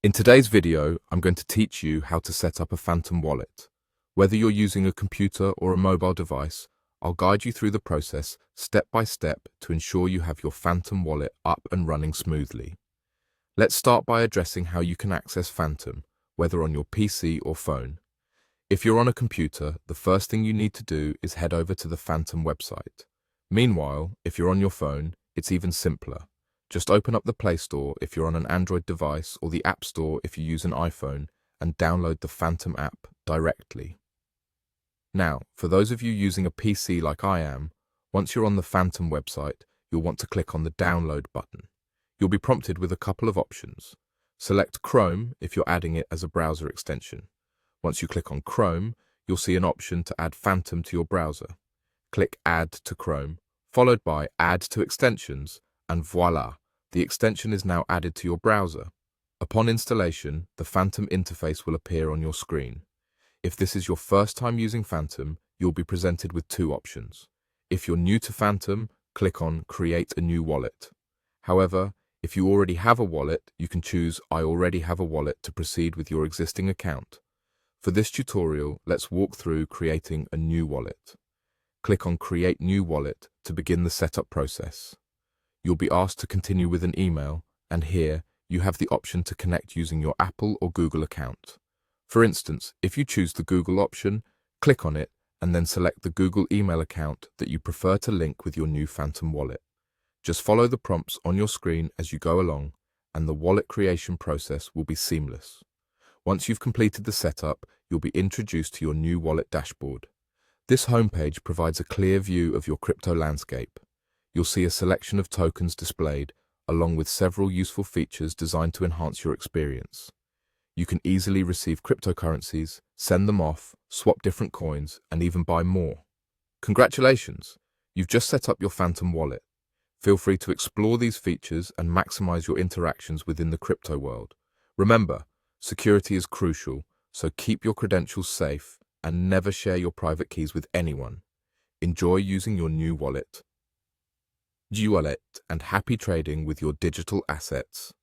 In today's video, I'm going to teach you how to set up a Phantom wallet. Whether you're using a computer or a mobile device, I'll guide you through the process step by step to ensure you have your Phantom wallet up and running smoothly. Let's start by addressing how you can access Phantom, whether on your PC or phone. If you're on a computer, the first thing you need to do is head over to the Phantom website. Meanwhile, if you're on your phone, it's even simpler. Just open up the Play Store if you're on an Android device or the App Store if you use an iPhone and download the Phantom app directly. Now, for those of you using a PC like I am, once you're on the Phantom website, you'll want to click on the Download button. You'll be prompted with a couple of options. Select Chrome if you're adding it as a browser extension. Once you click on Chrome, you'll see an option to add Phantom to your browser. Click Add to Chrome, followed by Add to Extensions, and voila, the extension is now added to your browser. Upon installation, the Phantom interface will appear on your screen. If this is your first time using Phantom, you'll be presented with two options. If you're new to Phantom, click on Create a new wallet. However, if you already have a wallet, you can choose I already have a wallet to proceed with your existing account. For this tutorial, let's walk through creating a new wallet. Click on Create New Wallet to begin the setup process. You'll be asked to continue with an email, and here you have the option to connect using your Apple or Google account. For instance, if you choose the Google option, click on it and then select the Google email account that you prefer to link with your new Phantom wallet. Just follow the prompts on your screen as you go along, and the wallet creation process will be seamless. Once you've completed the setup, you'll be introduced to your new wallet dashboard. This homepage provides a clear view of your crypto landscape. You'll see a selection of tokens displayed, along with several useful features designed to enhance your experience. You can easily receive cryptocurrencies, send them off, swap different coins, and even buy more. Congratulations! You've just set up your Phantom wallet. Feel free to explore these features and maximize your interactions within the crypto world. Remember, security is crucial, so keep your credentials safe and never share your private keys with anyone. Enjoy using your new wallet. G-Wallet, and happy trading with your digital assets.